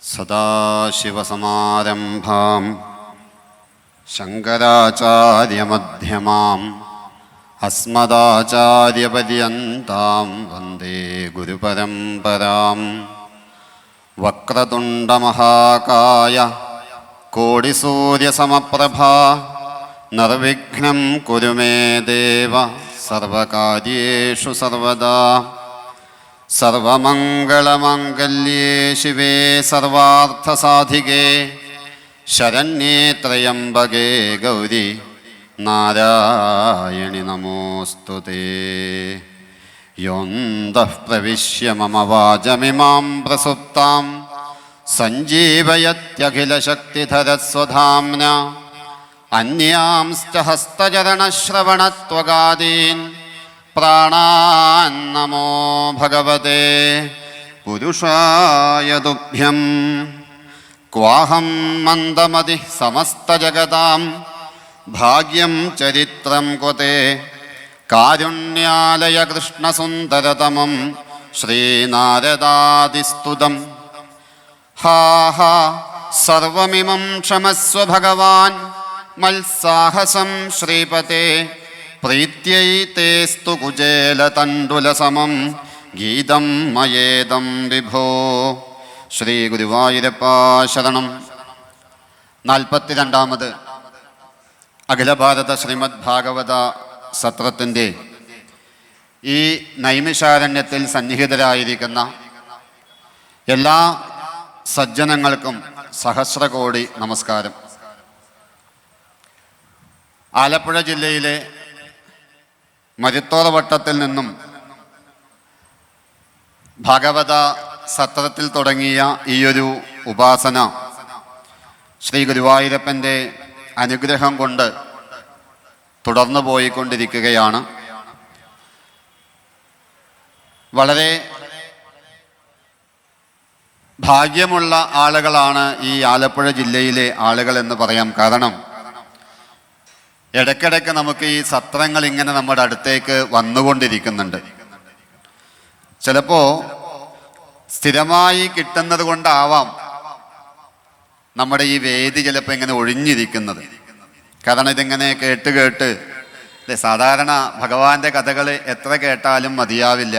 സദാശിവസമാരംഭാം ശങ്കരാചാര്യമധ്യമാം അസ്മദാചാര്യപര്യന്താം വന്ദേ ഗുരുപരമ്പരാം. വക്രതുണ്ടമഹാകായ കോടിസൂര്യസമപ്രഭാ നിർവിഘ്നം കുരു മേ ദേവ സർവകാര്യേഷു സർവദാ. സർവമംഗളമംഗല്യേ ശിവേ സർവാർത്ഥസാധികേ ശരണ്യേ ത്രയംബകേ ഗൗരി നാരായണി നമോസ്തുതേ. യോന്തഃ പ്രവിശ്യ മമ വാചമിമാം പ്രസുപ്താം സഞ്ജീവയത്യഖിലശക്തിധരസ്വധാംന അന്യാംശ്ച ഹസ്തചരണശ്രവണത്വഗാദീൻ പ്രാണാന്നമോ ഭഗവതേ പുരുഷായ തുഭ്യം. ക്വാഹം മന്ദമതി സമസ്തജഗതാം ഭാഗ്യം ചരിത്രം ക്വതേ കാരുണ്യാലയ കൃഷ്ണസുന്ദരതമം ശ്രീനാരദാദിസ്തുതം. ഹാ ഹാ സർവമിമം ക്ഷമസ്വ ഭഗവാൻ മത്സാഹസം ശ്രീപതേ. പ്രീത്यै തേസ്തു കുചേലതണ്ഡുലസമം ഗീതം മയേദം വിഭോ. ശ്രീ ഗുരുവായൂരപ്പ ശരണം. 42ാമത് അഖില ഭാരത ശ്രീമദ് ഭാഗവത സത്രത്തിൻ്റെ ഈ നൈമിഷാരണ്യത്തിൽ സന്നിഹിതരായിരിക്കുന്ന എല്ലാ സജ്ജനങ്ങൾക്കും സഹസ്രകോടി നമസ്കാരം. ആലപ്പുഴ ജില്ലയിലെ മരുത്തോറ വട്ടത്തിൽ നിന്നും ഭാഗവത സത്രത്തിൽ തുടങ്ങിയ ഈയൊരു ഉപാസന ശ്രീ ഗുരുവായൂരപ്പൻ്റെ അനുഗ്രഹം കൊണ്ട് തുടർന്നു പോയിക്കൊണ്ടിരിക്കുകയാണ്. വളരെ ഭാഗ്യമുള്ള ആളുകളാണ് ഈ ആലപ്പുഴ ജില്ലയിലെ ആളുകൾ എന്ന് പറയാം. കാരണം ഇടയ്ക്കിടയ്ക്ക് നമുക്ക് ഈ സത്രങ്ങൾ ഇങ്ങനെ നമ്മുടെ അടുത്തേക്ക് വന്നുകൊണ്ടിരിക്കുന്നുണ്ട്. ചിലപ്പോൾ സ്ഥിരമായി കിട്ടുന്നത് കൊണ്ടാവാം നമ്മുടെ ഈ വേദി ചിലപ്പോൾ ഇങ്ങനെ ഒഴിഞ്ഞിരിക്കുന്നത്. കാരണം ഇതിങ്ങനെ കേട്ട് കേട്ട് അല്ലേ, സാധാരണ ഭഗവാന്റെ കഥകൾ എത്ര കേട്ടാലും മതിയാവില്ല.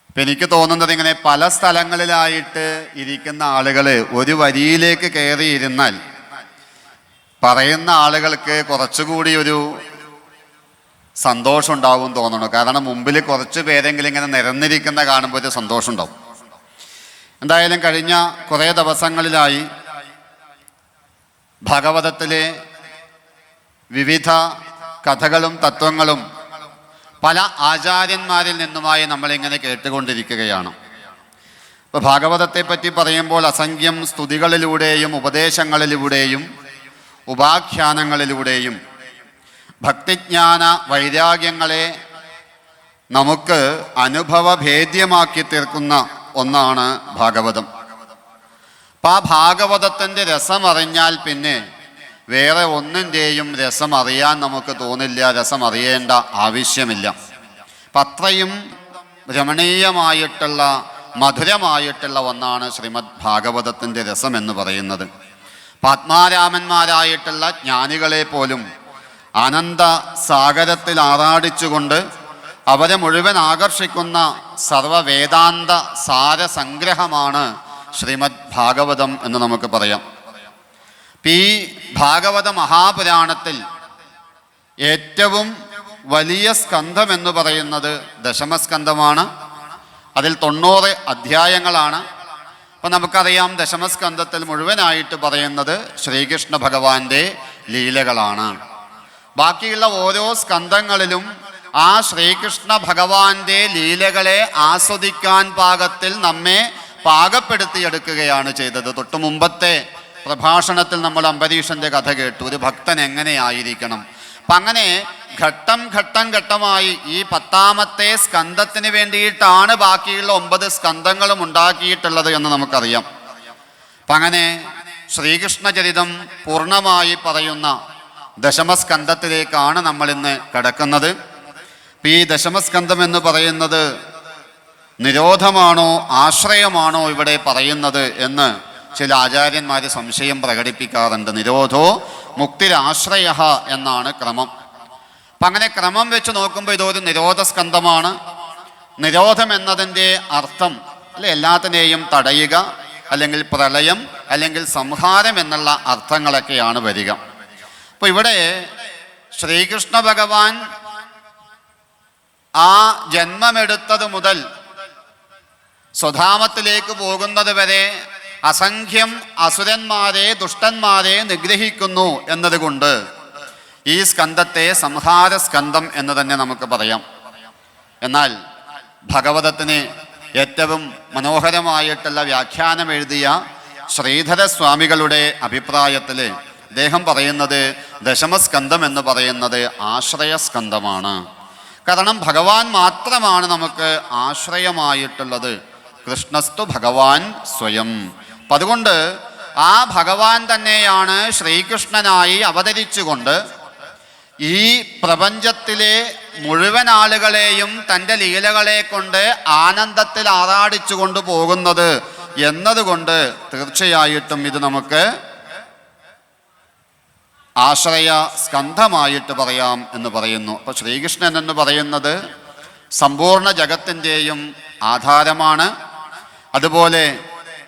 ഇപ്പം എനിക്ക് തോന്നുന്നത് ഇങ്ങനെ പല സ്ഥലങ്ങളിലായിട്ട് ഇരിക്കുന്ന ആളുകൾ ഒരു വരിയിലേക്ക് കയറിയിരുന്നാൽ പറയുന്ന ആളുകൾക്ക് കുറച്ചുകൂടി ഒരു സന്തോഷം ഉണ്ടാവും തോന്നണം. കാരണം മുമ്പിൽ കുറച്ച് പേരെങ്കിലും ഇങ്ങനെ നിരന്നിരിക്കുന്ന കാണുമ്പോൾ ഒരു സന്തോഷം ഉണ്ടാവും. എന്തായാലും കഴിഞ്ഞ കുറേ ദിവസങ്ങളിലായി ഭാഗവതത്തിലെ വിവിധ കഥകളും തത്വങ്ങളും പല ആചാര്യന്മാരിൽ നിന്നുമായി നമ്മളിങ്ങനെ കേട്ടുകൊണ്ടിരിക്കുകയാണ്. ഇപ്പോൾ ഭാഗവതത്തെ പറ്റി പറയുമ്പോൾ അസംഖ്യം സ്തുതികളിലൂടെയും ഉപദേശങ്ങളിലൂടെയും ഉപാഖ്യാനങ്ങളിലൂടെയും ഭക്തിജ്ഞാന വൈരാഗ്യങ്ങളെ നമുക്ക് അനുഭവഭേദ്യമാക്കി തീർക്കുന്ന ഒന്നാണ് ഭാഗവതം. അപ്പം ആ ഭാഗവതത്തിൻ്റെ രസമറിഞ്ഞാൽ പിന്നെ വേറെ ഒന്നിൻ്റെയും രസം അറിയാൻ നമുക്ക് തോന്നില്ല, രസം അറിയേണ്ട ആവശ്യമില്ല. അപ്പം അത്രയും രമണീയമായിട്ടുള്ള മധുരമായിട്ടുള്ള ഒന്നാണ് ശ്രീമദ് ഭാഗവതത്തിൻ്റെ രസം എന്ന് പറയുന്നത്. ആത്മാരാമന്മാരായിട്ടുള്ള ജ്ഞാനികളെ പോലും ആനന്ദ സാഗരത്തിൽ ആറാടിച്ചുകൊണ്ട് അവരെ മുഴുവൻ ആകർഷിക്കുന്ന സർവവേദാന്ത സാരസംഗ്രഹമാണ് ശ്രീമദ് ഭാഗവതം എന്ന് നമുക്ക് പറയാം. ഈ ഭാഗവത മഹാപുരാണത്തിൽ ഏറ്റവും വലിയ സ്കന്ധം എന്ന് പറയുന്നത് ദശമസ്കന്ധമാണ്. അതിൽ 90 അധ്യായങ്ങളാണ്. അപ്പം നമുക്കറിയാം, ദശമസ്കന്ധത്തിൽ മുഴുവനായിട്ട് പറയുന്നത് ശ്രീകൃഷ്ണ ഭഗവാന്റെ ലീലകളാണ്. ബാക്കിയുള്ള ഓരോ സ്കന്ധങ്ങളിലും ആ ശ്രീകൃഷ്ണ ഭഗവാന്റെ ലീലകളെ ആസ്വദിക്കാൻ പാകത്തിൽ നമ്മെ പാകപ്പെടുത്തിയെടുക്കുകയാണ് ചെയ്തത്. തൊട്ടു മുമ്പത്തെ പ്രഭാഷണത്തിൽ നമ്മൾ അംബരീഷന്റെ കഥ കേട്ടു, ഒരു ഭക്തൻ എങ്ങനെയായിരിക്കണം. അപ്പം അങ്ങനെ ഘട്ടം ഘട്ടമായി ഈ 10ാമത്തെ സ്കന്ധത്തിന് വേണ്ടിയിട്ടാണ് ബാക്കിയുള്ള 9 സ്കന്ധങ്ങളും ഉണ്ടാക്കിയിട്ടുള്ളത് എന്ന് നമുക്കറിയാം. അപ്പം അങ്ങനെ ശ്രീകൃഷ്ണ ചരിതം പൂർണ്ണമായി പറയുന്ന ദശമസ്കന്ധത്തിലേക്കാണ് നമ്മൾ ഇന്ന് കിടക്കുന്നത്. ഈ ദശമസ്കന്ധം എന്ന് പറയുന്നത് നിരോധമാണോ ആശ്രയമാണോ ഇവിടെ പറയുന്നത് എന്ന് ചില ആചാര്യന്മാർ സംശയം പ്രകടിപ്പിക്കാറുണ്ട്. നിരോധോ മുക്തിരാശ്രയ എന്നാണ് ക്രമം. അപ്പം അങ്ങനെ ക്രമം വെച്ച് നോക്കുമ്പോൾ ഇതൊരു നിരോധസ്കന്ധമാണ്. നിരോധം എന്നതിൻ്റെ അർത്ഥം അല്ലെ എല്ലാത്തിനെയും തടയുക, അല്ലെങ്കിൽ പ്രളയം, അല്ലെങ്കിൽ സംഹാരം എന്നുള്ള അർത്ഥങ്ങളൊക്കെയാണ് വരിക. അപ്പോൾ ഇവിടെ ശ്രീകൃഷ്ണ ഭഗവാൻ ആ ജന്മമെടുത്തത് മുതൽ സ്വധാമത്തിലേക്ക് പോകുന്നത് വരെ അസംഖ്യം അസുരന്മാരെ ദുഷ്ടന്മാരെ നിഗ്രഹിക്കുന്നു എന്നതുകൊണ്ട് ഈ സ്കന്ധത്തെ സംഹാര സ്കന്ധം എന്ന് തന്നെ നമുക്ക് പറയാം. എന്നാൽ ഭഗവതത്തിന് ഏറ്റവും മനോഹരമായിട്ടുള്ള വ്യാഖ്യാനം എഴുതിയ ശ്രീധര സ്വാമികളുടെ അഭിപ്രായത്തിൽ അദ്ദേഹം പറയുന്നത് ദശമസ്കന്ധം എന്ന് പറയുന്നത് ആശ്രയസ്കന്ധമാണ്. കാരണം ഭഗവാൻ മാത്രമാണ് നമുക്ക് ആശ്രയമായിട്ടുള്ളത്. കൃഷ്ണസ്തു ഭഗവാൻ സ്വയം. അപ്പം അതുകൊണ്ട് ആ ഭഗവാൻ തന്നെയാണ് ശ്രീകൃഷ്ണനായി അവതരിച്ചുകൊണ്ട് ഈ പ്രപഞ്ചത്തിലെ മുഴുവൻ ആളുകളെയും തൻ്റെ ലീലകളെ കൊണ്ട് ആനന്ദത്തിൽ ആറാടിച്ചു കൊണ്ട് പോകുന്നത് എന്നതുകൊണ്ട് തീർച്ചയായിട്ടും ഇത് നമുക്ക് ആശ്രയ സ്കന്ധമായിട്ട് പറയാം എന്ന് പറയുന്നു. അപ്പോൾ ശ്രീകൃഷ്ണൻ എന്ന് പറയുന്നത് സമ്പൂർണ്ണ ജഗത്തിൻ്റെയും ആധാരമാണ്. അതുപോലെ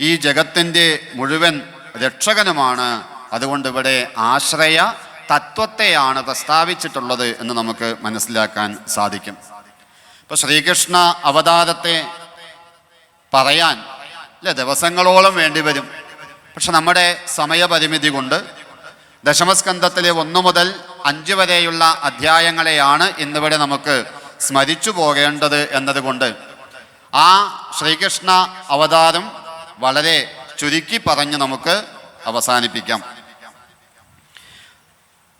ഈ ജഗത്തിൻ്റെ മുഴുവൻ രക്ഷകനുമാണ്. അതുകൊണ്ട് ഇവിടെ ആശ്രയ തത്വത്തെയാണ് പ്രസ്താവിച്ചിട്ടുള്ളത് എന്ന് നമുക്ക് മനസ്സിലാക്കാൻ സാധിക്കും. ഇപ്പോൾ ശ്രീകൃഷ്ണ അവതാരത്തെ പറയാൻ ദിവസങ്ങളോളം വേണ്ടിവരും. പക്ഷെ നമ്മുടെ സമയപരിമിതി കൊണ്ട് ദശമസ്കന്ധത്തിലെ 1 മുതൽ 5 വരെയുള്ള അധ്യായങ്ങളെയാണ് ഇന്നിവിടെ നമുക്ക് സ്മരിച്ചു പോകേണ്ടത് എന്നതുകൊണ്ട് ആ ശ്രീകൃഷ്ണ അവതാരം വളരെ ചുരുക്കി പറഞ്ഞ് നമുക്ക് അവസാനിപ്പിക്കാം.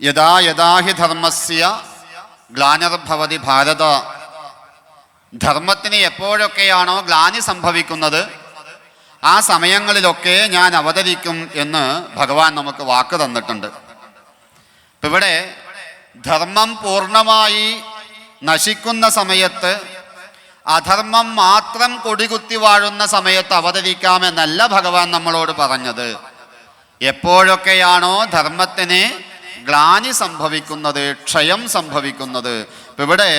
യഥാ യഥാ ഹി ധർമ്മസ്യ ഗ്ലാനിർഭവതി ഭാരത. ധർമ്മത്തിന് എപ്പോഴൊക്കെയാണോ ഗ്ലാനി സംഭവിക്കുന്നത് ആ സമയങ്ങളിലൊക്കെ ഞാൻ അവതരിക്കും എന്ന് ഭഗവാൻ നമുക്ക് വാക്ക് തന്നിട്ടുണ്ട്. ഇപ്പം ഇവിടെ ധർമ്മം പൂർണ്ണമായി നശിക്കുന്ന സമയത്ത്, അധർമ്മം മാത്രം കൊടികുത്തി വാഴുന്ന സമയത്ത് അവതരിക്കാമെന്നല്ല ഭഗവാൻ നമ്മളോട് പറഞ്ഞത്. എപ്പോഴൊക്കെയാണോ ധർമ്മത്തിന് ഗ്ലാനി സംഭവിക്കുന്നത്, ക്ഷയം സംഭവിക്കുന്നത്. ഇപ്പം ഇവിടെ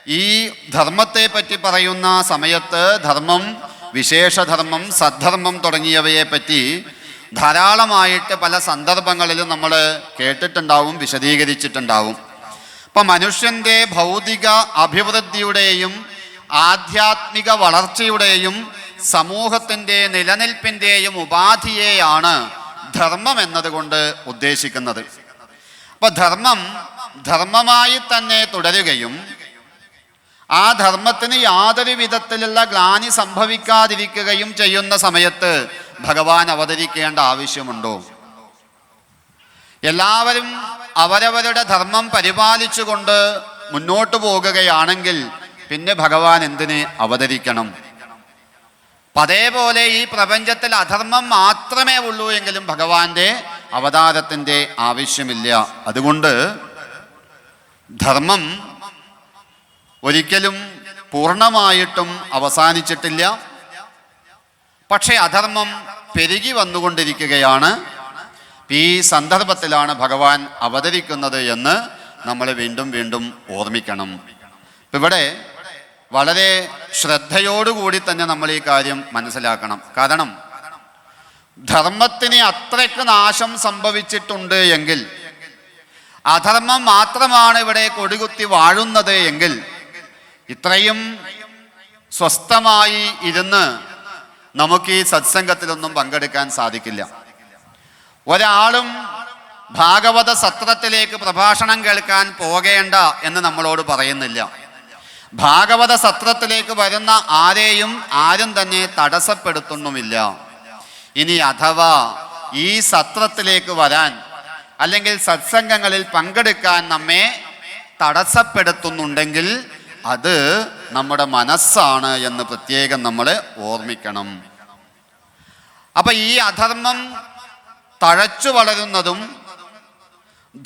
ഈ ധർമ്മത്തെ പറ്റി പറയുന്ന സമയത്ത് ധർമ്മം, വിശേഷധർമ്മം, സദ്ധർമ്മം തുടങ്ങിയവയെ പറ്റി ധാരാളമായിട്ട് പല സന്ദർഭങ്ങളിലും നമ്മൾ കേട്ടിട്ടുണ്ടാവും, വിശദീകരിച്ചിട്ടുണ്ടാവും. അപ്പം മനുഷ്യൻ്റെ ഭൗതിക അഭിവൃദ്ധിയുടെയും ആധ്യാത്മിക വളർച്ചയുടെയും സമൂഹത്തിൻ്റെ നിലനിൽപ്പിൻ്റെയും ഉപാധിയെയാണ് ധർമ്മം എന്നതുകൊണ്ട് ഉദ്ദേശിക്കുന്നത്. അപ്പോൾ ധർമ്മം ധർമ്മമായി തന്നെ തുടരുകയും ആ ധർമ്മത്തിന് യാതൊരു വിധത്തിലുള്ള ഗ്ലാനി സംഭവിക്കാതിരിക്കുകയും ചെയ്യുന്ന സമയത്ത് ഭഗവാൻ അവതരിക്കേണ്ട ആവശ്യമുണ്ടോ? എല്ലാവരും അവരവരുടെ ധർമ്മം പരിപാലിച്ചുകൊണ്ട് മുന്നോട്ട് പോകുകയാണെങ്കിൽ പിന്നെ ഭഗവാൻ എന്തിന് അവതരിക്കണം? അതേപോലെ ഈ പ്രപഞ്ചത്തിൽ അധർമ്മം മാത്രമേ ഉള്ളൂ എങ്കിലും ഭഗവാന്റെ അവതാരത്തിൻ്റെ ആവശ്യമില്ല. അതുകൊണ്ട് ധർമ്മം ഒരിക്കലും പൂർണ്ണമായിട്ടും അവസാനിച്ചിട്ടില്ല. പക്ഷേ അധർമ്മം പെരുകി വന്നുകൊണ്ടിരിക്കുകയാണ്. ഈ സന്ദർഭത്തിലാണ് ഭഗവാൻ അവതരിക്കുന്നത് എന്ന് നമ്മൾ വീണ്ടും വീണ്ടും ഓർമ്മിക്കണം. ഇവിടെ വളരെ ശ്രദ്ധയോടുകൂടി തന്നെ നമ്മൾ ഈ കാര്യം മനസ്സിലാക്കണം. കാരണം ധർമ്മത്തിന് അത്രയ്ക്ക് നാശം സംഭവിച്ചിട്ടുണ്ട് എങ്കിൽ, അധർമ്മം മാത്രമാണ് ഇവിടെ കൊടികുത്തി വാഴുന്നത് എങ്കിൽ ഇത്രയും സ്വസ്ഥമായി ഇരുന്ന് നമുക്ക് ഈ സത്സംഗത്തിലൊന്നും പങ്കെടുക്കാൻ സാധിക്കില്ല. ഒരാളും ഭാഗവത സത്രത്തിലേക്ക് പ്രഭാഷണം കേൾക്കാൻ പോകേണ്ട എന്ന് നമ്മളോട് പറയുന്നില്ല. ഭാഗവത സത്രത്തിലേക്ക് വരുന്ന ആരും തന്നെ തടസ്സപ്പെടുത്തുന്നുമില്ല. ഇനി അഥവാ ഈ സത്രത്തിലേക്ക് വരാൻ അല്ലെങ്കിൽ സത്സംഗങ്ങളിൽ പങ്കെടുക്കാൻ നമ്മെ തടസ്സപ്പെടുത്തുന്നുണ്ടെങ്കിൽ അത് നമ്മുടെ മനസ്സാണ് എന്ന് പ്രത്യേകം നമ്മൾ ഓർമ്മിക്കണം. അപ്പൊ ഈ അധർമ്മം തഴച്ചു വളരുന്നതും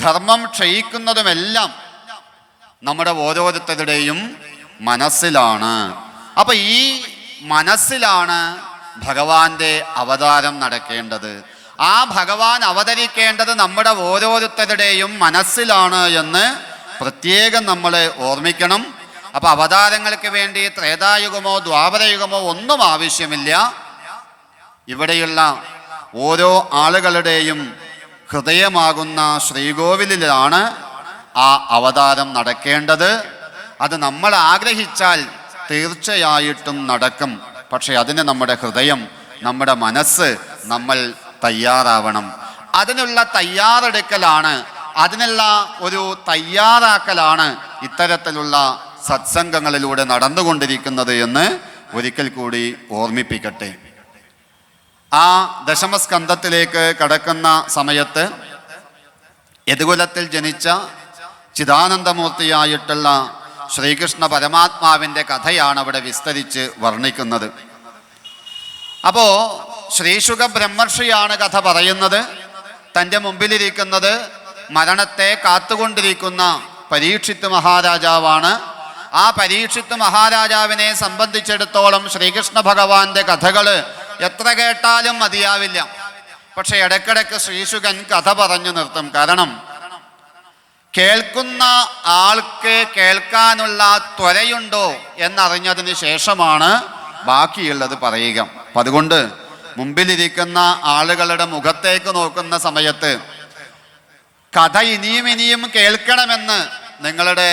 ധർമ്മം ക്ഷയിക്കുന്നതുമെല്ലാം നമ്മുടെ ഓരോരുത്തരുടെയും മനസ്സിലാണ്. അപ്പൊ ഈ മനസ്സിലാണ് ഭഗവാന്റെ അവതാരം നടക്കേണ്ടത്. ആ ഭഗവാൻ അവതരിക്കേണ്ടത് നമ്മുടെ ഓരോരുത്തരുടെയും മനസ്സിലാണ് എന്ന് പ്രത്യേകം നമ്മൾ ഓർമ്മിക്കണം. അപ്പൊ അവതാരങ്ങൾക്ക് വേണ്ടി ത്രേതായുഗമോ ദ്വാപരയുഗമോ ഒന്നും ആവശ്യമില്ല. ഇവിടെയുള്ള ഓരോ ആളുകളുടെയും ഹൃദയമാകുന്ന ശ്രീകോവിലിലാണ് ആ അവതാരം നടക്കേണ്ടത്. അത് നമ്മൾ ആഗ്രഹിച്ചാൽ തീർച്ചയായിട്ടും നടക്കും. പക്ഷെ അതിന് നമ്മുടെ ഹൃദയം, നമ്മുടെ മനസ്സ് നമ്മൾ തയ്യാറാവണം. അതിനുള്ള തയ്യാറെടുക്കലാണ്, അതിനുള്ള ഒരു തയ്യാറാക്കലാണ് ഇത്തരത്തിലുള്ള സത്സംഗങ്ങളിലൂടെ നടന്നുകൊണ്ടിരിക്കുന്നത് എന്ന് ഒരിക്കൽ കൂടി ഓർമ്മിപ്പിക്കട്ടെ. ആ ദശമസ്കന്ധത്തിലേക്ക് കടക്കുന്ന സമയത്ത് യദുകുലത്തിൽ ജനിച്ച ചിദാനന്ദമൂർത്തിയായിട്ടുള്ള ശ്രീകൃഷ്ണ പരമാത്മാവിൻ്റെ കഥയാണ് അവിടെ വിസ്തരിച്ച് വർണ്ണിക്കുന്നത്. അപ്പോൾ ശ്രീശുക ബ്രഹ്മർഷിയാണ് കഥ പറയുന്നത്. തൻ്റെ മുമ്പിലിരിക്കുന്നത് മരണത്തെ കാത്തുകൊണ്ടിരിക്കുന്ന പരീക്ഷിത്ത് മഹാരാജാവാണ്. ആ പരീക്ഷിത്ത് മഹാരാജാവിനെ സംബന്ധിച്ചിടത്തോളം ശ്രീകൃഷ്ണ ഭഗവാന്റെ കഥകൾ എത്ര കേട്ടാലും മതിയാവില്ല. പക്ഷെ ഇടയ്ക്കിടയ്ക്ക് ശ്രീശുകൻ കഥ പറഞ്ഞു നിർത്തും. കാരണം കേൾക്കുന്ന ആൾക്ക് കേൾക്കാനുള്ള ത്വരയുണ്ടോ എന്നറിഞ്ഞതിന് ശേഷമാണ് ബാക്കിയുള്ളത് പറയുക. അപ്പം അതുകൊണ്ട് മുമ്പിലിരിക്കുന്ന ആളുകളുടെ മുഖത്തേക്ക് നോക്കുന്ന സമയത്ത് കഥ ഇനിയും ഇനിയും കേൾക്കണമെന്ന് നിങ്ങളുടെ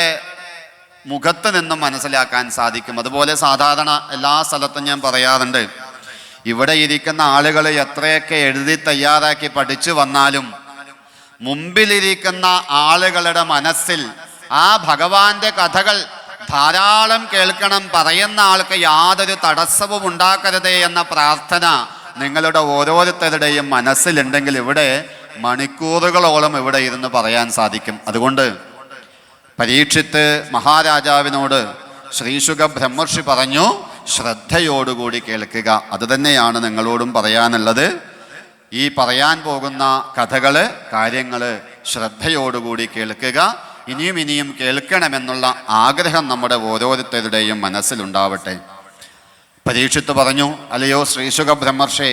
മുഖത്ത് നിന്നും മനസ്സിലാക്കാൻ സാധിക്കും. അതുപോലെ സാധാരണ എല്ലാ സ്ഥലത്തും ഞാൻ പറയാറുണ്ട്, ഇവിടെ ഇരിക്കുന്ന ആളുകൾ എത്രയൊക്കെ എഴുതി തയ്യാറാക്കി പഠിച്ചു വന്നാലും മുമ്പിലിരിക്കുന്ന ആളുകളുടെ മനസ്സിൽ ആ ഭഗവാന്റെ കഥകൾ ധാരാളം കേൾക്കണം, പറയുന്ന ആൾക്ക് യാതൊരു തടസ്സവും ഉണ്ടാക്കരുതേ എന്ന പ്രാർത്ഥന നിങ്ങളുടെ ഓരോരുത്തരുടെയും മനസ്സിലുണ്ടെങ്കിൽ ഇവിടെ മണിക്കൂറുകളോളം ഇവിടെ ഇരുന്ന് പറയാൻ സാധിക്കും. അതുകൊണ്ട് പരീക്ഷിത്ത് മഹാരാജാവിനോട് ശ്രീശുക ബ്രഹ്മർഷി പറഞ്ഞു, ശ്രദ്ധയോടുകൂടി കേൾക്കുക. അതുതന്നെയാണ് നിങ്ങളോടും പറയാനുള്ളത്. ഈ പറയാൻ പോകുന്ന കഥകൾ, കാര്യങ്ങൾ ശ്രദ്ധയോടുകൂടി കേൾക്കുക. ഇനിയും ഇനിയും കേൾക്കണമെന്നുള്ള ആഗ്രഹം നമ്മുടെ ഓരോരുത്തരുടെയും മനസ്സിലുണ്ടാവട്ടെ. പരീക്ഷിത്ത് പറഞ്ഞു, അല്ലയോ ശ്രീശുക ബ്രഹ്മർഷേ,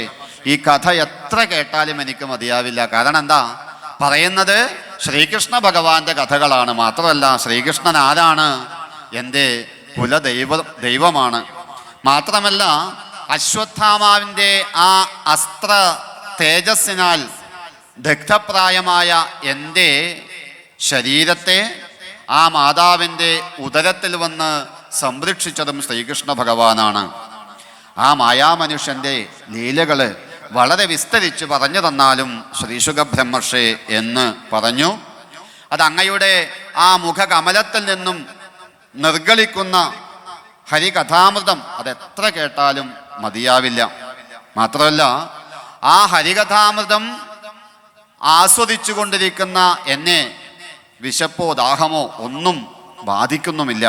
ഈ കഥ എത്ര കേട്ടാലും എനിക്ക് മതിയാവില്ല. കാരണം എന്താ പറയുന്നത്? ശ്രീകൃഷ്ണ കഥകളാണ്. മാത്രമല്ല ശ്രീകൃഷ്ണൻ ആരാണ്? എൻ്റെ ദൈവമാണ്. മാത്രമല്ല അശ്വത്ഥാമാവിൻ്റെ ആ അസ്ത്ര തേജസ്സിനാൽ ദഗ്ധപ്രായമായ എൻ്റെ ശരീരത്തെ ആ മാതാവിൻ്റെ ഉദരത്തിൽ വന്ന് സംരക്ഷിച്ചതും ശ്രീകൃഷ്ണ ഭഗവാനാണ്. ആ മായാമനുഷ്യൻ്റെ ലീലകൾ വളരെ വിസ്തരിച്ച് പറഞ്ഞു തന്നാലും ശ്രീശുക ബ്രഹ്മർഷേ എന്ന് പറഞ്ഞു. അത് അങ്ങയുടെ ആ മുഖകമലത്തിൽ നിന്നും നിർഗളിക്കുന്ന ഹരികഥാമൃതം അതെത്ര കേട്ടാലും മതിയാവില്ല. മാത്രമല്ല ആ ഹരികഥാമൃതം ആസ്വദിച്ചു കൊണ്ടിരിക്കുന്ന എന്നെ വിശപ്പോ ദാഹമോ ഒന്നും ബാധിക്കുന്നുമില്ല.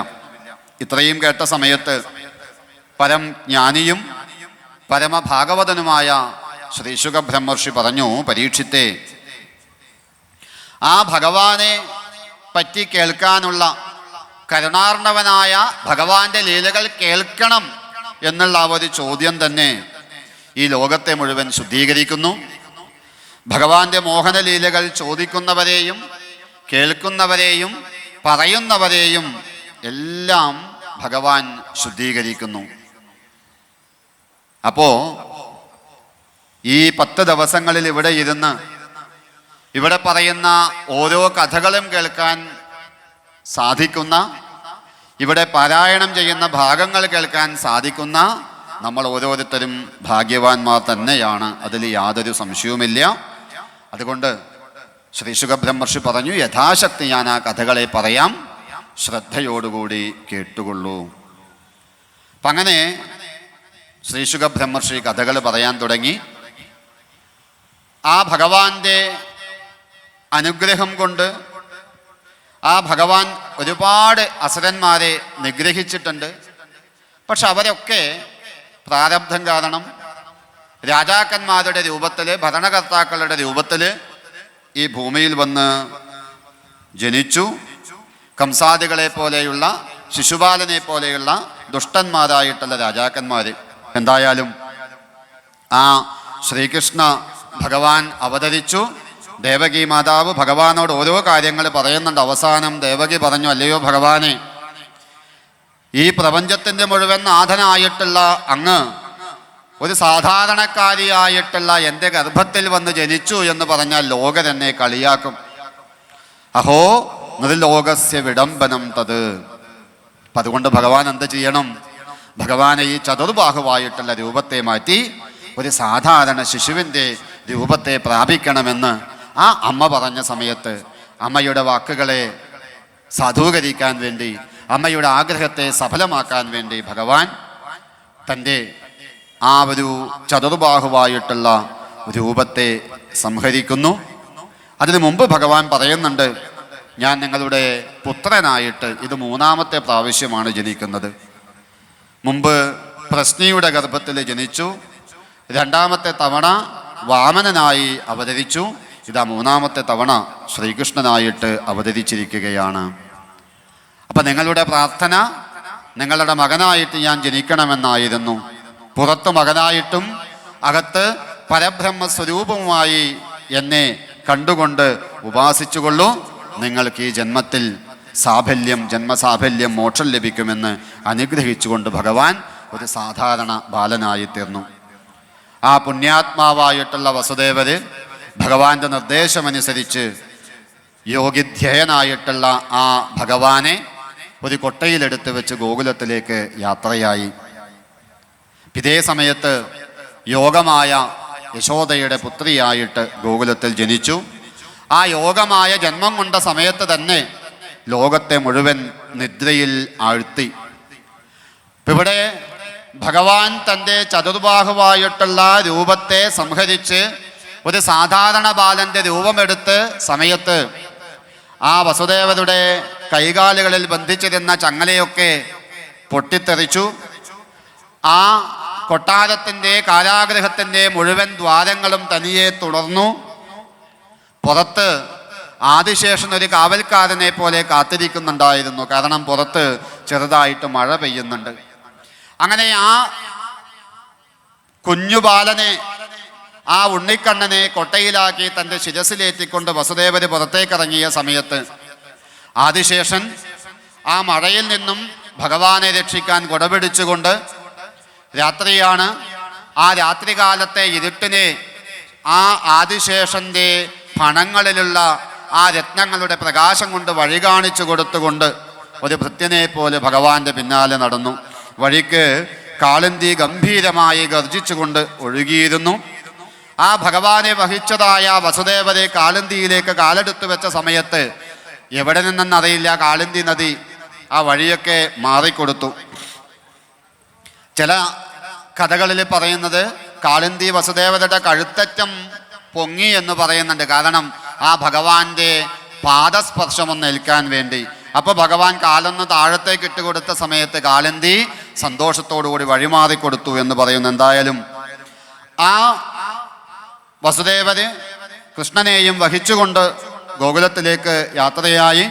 ഇത്രയും കേട്ട സമയത്ത് പരം ജ്ഞാനിയും പരമഭാഗവതനുമായ ശ്രീശുക ബ്രഹ്മർഷി പറഞ്ഞു, പരീക്ഷിത്തേ, ആ ഭഗവാനെ പറ്റി കേൾക്കാനുള്ള, കരുണാർണവനായ ഭഗവാന്റെ ലീലകൾ കേൾക്കണം എന്നുള്ള ആ ഒരു ചോദ്യം തന്നെ ഈ ലോകത്തെ മുഴുവൻ ശുദ്ധീകരിക്കുന്നു. ഭഗവാന്റെ മോഹനലീലകൾ ചോദിക്കുന്നവരെയും കേൾക്കുന്നവരെയും പറയുന്നവരെയും എല്ലാം ഭഗവാൻ ശുദ്ധീകരിക്കുന്നു. അപ്പോ ഈ 10 ദിവസങ്ങളിൽ ഇവിടെ ഇരുന്ന് ഇവിടെ പറയുന്ന ഓരോ കഥകളും കേൾക്കാൻ സാധിക്കുന്ന, ഇവിടെ പാരായണം ചെയ്യുന്ന ഭാഗങ്ങൾ കേൾക്കാൻ സാധിക്കുന്ന നമ്മൾ ഓരോരുത്തരും ഭാഗ്യവാന്മാർ തന്നെയാണ്. അതിൽ യാതൊരു സംശയവുമില്ല. അതുകൊണ്ട് ശ്രീശുക ബ്രഹ്മർഷി പറഞ്ഞു, യഥാശക്തി ഞാൻ ആ കഥകളെ പറയാം, ശ്രദ്ധയോടുകൂടി കേട്ടുകൊള്ളൂ. അപ്പം അങ്ങനെ ശ്രീശുക ബ്രഹ്മർഷി കഥകൾ പറയാൻ തുടങ്ങി. ആ ഭഗവാന്റെ അനുഗ്രഹം കൊണ്ട് ആ ഭഗവാൻ ഒരുപാട് അസുരന്മാരെ നിഗ്രഹിച്ചിട്ടുണ്ട്. പക്ഷെ അവരൊക്കെ പ്രാരബ്ധം കാരണം രാജാക്കന്മാരുടെ രൂപത്തിൽ, ഭരണകർത്താക്കളുടെ രൂപത്തിൽ ഈ ഭൂമിയിൽ വന്ന് ജനിച്ചു. കംസാദികളെ പോലെയുള്ള, ശിശുപാലനെ പോലെയുള്ള ദുഷ്ടന്മാരായിട്ടുള്ള രാജാക്കന്മാർ. എന്തായാലും ആ ശ്രീകൃഷ്ണ ഭഗവാൻ അവതരിച്ചു. ദേവകി മാതാവ് ഭഗവാനോട് ഓരോ കാര്യങ്ങൾ പറയുന്നുണ്ട്. അവസാനം ദേവകി പറഞ്ഞു, അല്ലയോ ഭഗവാനെ, ഈ പ്രപഞ്ചത്തിൻ്റെ മുഴുവൻ നാഥനായിട്ടുള്ള അങ്ങ് ഒരു സാധാരണക്കാരിയായിട്ടുള്ള എൻ്റെ ഗർഭത്തിൽ വന്ന് ജനിച്ചു എന്ന് പറഞ്ഞാൽ ലോകരെന്നെ കളിയാക്കും. അഹോ നിർലോകസ്യ വിടംബനം തത്. അപ്പം അതുകൊണ്ട് ഭഗവാൻ എന്ത് ചെയ്യണം? ഭഗവാനെ ഈ ചതുർബാഹുവായിട്ടുള്ള രൂപത്തെ മാറ്റി ഒരു സാധാരണ ശിശുവിൻ്റെ രൂപത്തെ പ്രാപിക്കണമെന്ന് ആ അമ്മ പറഞ്ഞ സമയത്ത് അമ്മയുടെ വാക്കുകളെ സാധൂകരിക്കാൻ വേണ്ടി, അമ്മയുടെ ആഗ്രഹത്തെ സഫലമാക്കാൻ വേണ്ടി ഭഗവാൻ തൻ്റെ ആ ഒരു ചതുർബാഹുവായിട്ടുള്ള രൂപത്തെ സംഹരിക്കുന്നു. അതിനു മുമ്പ് ഭഗവാൻ പറയുന്നുണ്ട്, ഞാൻ നിങ്ങളുടെ പുത്രനായിട്ട് ഇത് 3-ാമത്തെ പ്രാവശ്യമാണ് ജനിക്കുന്നത്. മുമ്പ് പ്രശ്നിയുടെ ഗർഭത്തിൽ ജനിച്ചു, 2-ാമത്തെ തവണ വാമനനായി അവതരിച്ചു, ഇതാ 3-ാമത്തെ തവണ ശ്രീകൃഷ്ണനായിട്ട് അവതരിച്ചിരിക്കുകയാണ്. അപ്പം നിങ്ങളുടെ പ്രാർത്ഥന നിങ്ങളുടെ മകനായിട്ട് ഞാൻ ജനിക്കണമെന്നായിരുന്നു. പുറത്ത് മകനായിട്ടും അകത്ത് പരബ്രഹ്മസ്വരൂപവുമായി എന്നെ കണ്ടുകൊണ്ട് ഉപാസിച്ചുകൊള്ളൂ. നിങ്ങൾക്ക് ഈ ജന്മത്തിൽ ജന്മസാഫല്യം, മോക്ഷം ലഭിക്കുമെന്ന് അനുഗ്രഹിച്ചുകൊണ്ട് ഭഗവാൻ ഒരു സാധാരണ ബാലനായി തീർന്നു. ആ പുണ്യാത്മാവായിട്ടുള്ള വസുദേവര് ഭഗവാന്റെ നിർദ്ദേശമനുസരിച്ച് യോഗിധ്യേയനായിട്ടുള്ള ആ ഭഗവാനെ ഒരു കൊട്ടയിലെടുത്ത് വെച്ച് ഗോകുലത്തിലേക്ക് യാത്രയായി. ഇതേ സമയത്ത് യോഗമായ യശോദയുടെ പുത്രിയായിട്ട് ഗോകുലത്തിൽ ജനിച്ചു. ആ യോഗമായ ജന്മം കൊണ്ട സമയത്ത് തന്നെ ലോകത്തെ മുഴുവൻ നിദ്രയിൽ ആഴ്ത്തി. ഇവിടെ ഭഗവാൻ തൻ്റെ ചതുർബാഹുവായിട്ടുള്ള രൂപത്തെ സംഹരിച്ച് ഒരു സാധാരണ ബാലൻ്റെ രൂപമെടുത്ത് സമയത്ത് ആ വസുദേവരുടെ കൈകാലുകളിൽ ബന്ധിച്ചിരുന്ന ചങ്ങലയൊക്കെ പൊട്ടിത്തെറിച്ചു. ആ കൊട്ടാരത്തിൻ്റെ കാരാഗ്രഹത്തിൻ്റെ മുഴുവൻ ദ്വാരങ്ങളും തനിയെ തുടർന്നു. പുറത്ത് ആദിശേഷൻ ഒരു കാവൽക്കാരനെ പോലെ കാത്തിരിക്കുന്നുണ്ടായിരുന്നു. കാരണം പുറത്ത് ചെറുതായിട്ട് മഴ പെയ്യുന്നുണ്ട്. അങ്ങനെ ആ കുഞ്ഞുബാലനെ, ആ ഉണ്ണിക്കണ്ണനെ കൊട്ടയിലാക്കി തൻ്റെ ശിരസിലേറ്റിക്കൊണ്ട് വസുദേവര് പുറത്തേക്കിറങ്ങിയ സമയത്ത് ആദിശേഷൻ ആ മഴയിൽ നിന്നും ഭഗവാനെ രക്ഷിക്കാൻ കുടപിടിച്ചുകൊണ്ട്, രാത്രിയാണ്, ആ രാത്രികാലത്തെ ഇരുട്ടിനെ ആ ആദിശേഷൻ്റെ ഫണങ്ങളിലുള്ള ആ രത്നങ്ങളുടെ പ്രകാശം കൊണ്ട് വഴി കാണിച്ചു കൊടുത്തുകൊണ്ട് ഒരു ഭൃത്യനെ പോലെ ഭഗവാന്റെ പിന്നാലെ നടന്നു. വഴിക്ക് കാളിന്തി ഗംഭീരമായി ഗർജിച്ചുകൊണ്ട് ഒഴുകിയിരുന്നു. ആ ഭഗവാനെ വഹിച്ചതായ വസുദേവരെ കാളിന്തിയിലേക്ക് കാലെടുത്തു വെച്ച സമയത്ത് എവിടെ നിന്നെന്നറിയില്ല, കാളിന്തി നദി ആ വഴിയൊക്കെ മാറിക്കൊടുത്തു. ചില കഥകളിൽ പറയുന്നത് കാളിന്തി വസുദേവരുടെ കഴുത്തറ്റം പൊങ്ങി എന്ന് പറയുന്നുണ്ട്. കാരണം ആ ഭഗവാന്റെ പാദസ്പർശമൊന്ന് ഏൽക്കാൻ വേണ്ടി. അപ്പോൾ ഭഗവാൻ കാലൊന്ന് താഴത്തേക്ക് ഇട്ടുകൊടുത്ത സമയത്ത് കാളിന്തി സന്തോഷത്തോടുകൂടി വഴിമാറിക്കൊടുത്തു എന്ന് പറയുന്നു. എന്തായാലും ആ വസുദേവര് കൃഷ്ണനെയും വഹിച്ചുകൊണ്ട് ഗോകുലത്തിലേക്ക് യാത്രയായി.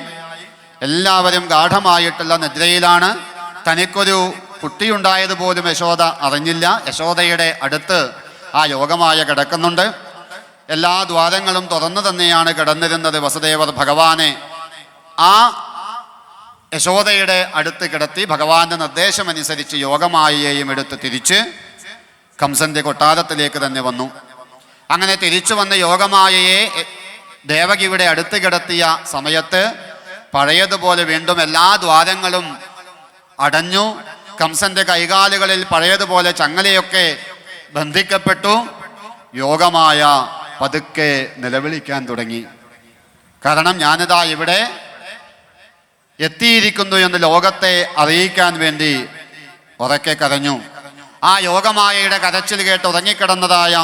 എല്ലാവരും ഗാഠമായിട്ടുള്ള നിദ്രയിലാണ്. തനിക്കൊരു കുട്ടിയുണ്ടായതുപോലും യശോദ അറിഞ്ഞില്ല. യശോദയുടെ അടുത്ത് ആ യോഗമായ കിടക്കുന്നുണ്ട്. എല്ലാ ദ്വാരങ്ങളും തുറന്നു തന്നെയാണ് കിടന്നിരുന്നത്. വസുദേവർ ഭഗവാനെ ആ യശോദയുടെ അടുത്ത് കിടത്തി ഭഗവാന്റെ നിർദ്ദേശമനുസരിച്ച് യോഗമായയെയും എടുത്ത് തിരിച്ച് കംസന്റെ കൊട്ടാരത്തിലേക്ക് തന്നെ വന്നു. അങ്ങനെ തിരിച്ചു വന്ന യോഗമായയെ ദേവകിയുടെ അടുത്ത് കിടത്തിയ സമയത്ത് പഴയതുപോലെ വീണ്ടും എല്ലാ ദ്വാരങ്ങളും അടഞ്ഞു. കംസന്റെ കൈകാലുകളിൽ പഴയതുപോലെ ചങ്ങലയൊക്കെ ബന്ധിക്കപ്പെട്ടു. യോഗമായ പതുക്കെ നിലവിളിക്കാൻ തുടങ്ങി. കാരണം ഞാനിതാ ഇവിടെ എത്തിയിരിക്കുന്നു എന്ന് ലോകത്തെ അറിയിക്കാൻ വേണ്ടി ഉറക്കെ കരഞ്ഞു. ആ യോഗമായയുടെ കരച്ചിൽ കേട്ട് ഉറങ്ങിക്കിടന്നതായ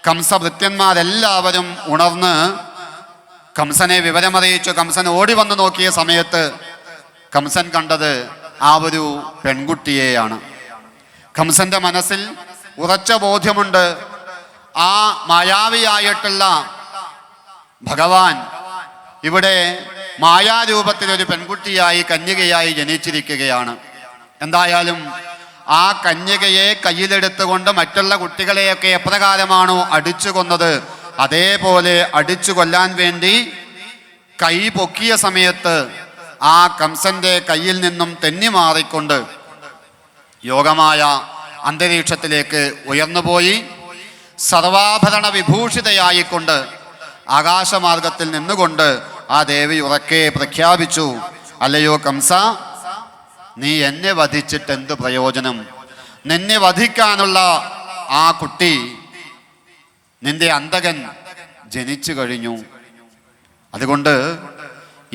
കംസഭൃത്യന്മാരെല്ലാവരും ഉണർന്ന് കംസനെ വിവരമറിയിച്ചു. കംസൻ ഓടി വന്ന് നോക്കിയ സമയത്ത് കംസൻ കണ്ടത് ആ ഒരു പെൺകുട്ടിയെയാണ്. കംസന്റെ മനസ്സിൽ ഉറച്ച ബോധ്യമുണ്ട്, ആ മായാവിയായിട്ടുള്ള ഭഗവാൻ ഇവിടെ മായാരൂപത്തിൽ ഒരു പെൺകുട്ടിയായി കന്യകയായി ജനിച്ചിരിക്കുകയാണ്. എന്തായാലും ആ കന്യകയെ കയ്യിലെടുത്തുകൊണ്ട് മറ്റുള്ള കുട്ടികളെയൊക്കെ എപ്രകാരമാണോ അടിച്ചു കൊന്നത്, അതേപോലെ അടിച്ചു കൊല്ലാൻ വേണ്ടി കൈ പൊക്കിയ സമയത്ത് ആ കംസന്റെ കയ്യിൽ നിന്നും തെന്നിമാറിക്കൊണ്ട് യോഗമായ അന്തരീക്ഷത്തിലേക്ക് ഉയർന്നുപോയി സർവാഭരണ വിഭൂഷിതയായിക്കൊണ്ട് ആകാശമാർഗത്തിൽ നിന്നുകൊണ്ട് ആ ദേവി ഉറക്കെ പ്രഖ്യാപിച്ചു, അല്ലയോ കംസ, നീ എന്നെ വധിച്ചിട്ട് എന്ത് പ്രയോജനം? നിന്നെ വധിക്കാനുള്ള ആ കുട്ടി, നിന്റെ അന്തകൻ ജനിച്ചു കഴിഞ്ഞു. അതുകൊണ്ട്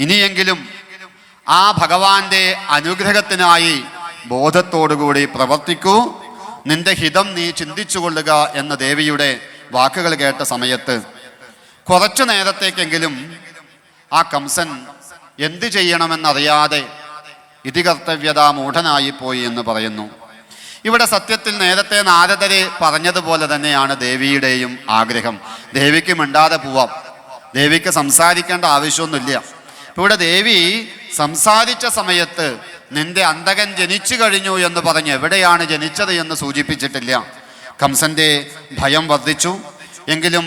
ഇനിയെങ്കിലും ആ ഭഗവാന്റെ അനുഗ്രഹത്തിനായി ബോധത്തോടുകൂടി പ്രവർത്തിക്കൂ, നിന്റെ ഹിതം നീ ചിന്തിച്ചു കൊള്ളുക എന്ന ദേവിയുടെ വാക്കുകൾ കേട്ട സമയത്ത് കുറച്ചു നേരത്തേക്കെങ്കിലും ആ കംസൻ എന്തു ചെയ്യണമെന്നറിയാതെ ഇതികർത്തവ്യത മൂഢനായി പോയി എന്ന് പറയുന്നു. ഇവിടെ സത്യത്തിൽ നേരത്തെ നാരദര് പറഞ്ഞതുപോലെ തന്നെയാണ് ദേവിയുടെയും ആഗ്രഹം. ദേവിക്ക് മിണ്ടാതെ പോവാം, ദേവിക്ക് സംസാരിക്കേണ്ട ആവശ്യമൊന്നുമില്ല. ഇവിടെ ദേവി സംസാരിച്ച സമയത്ത് നിന്റെ അന്തകൻ ജനിച്ചു കഴിഞ്ഞു എന്ന് പറഞ്ഞ് എവിടെയാണ് ജനിച്ചത് എന്ന് സൂചിപ്പിച്ചിട്ടില്ല. കംസന്റെ ഭയം വർദ്ധിച്ചു. എങ്കിലും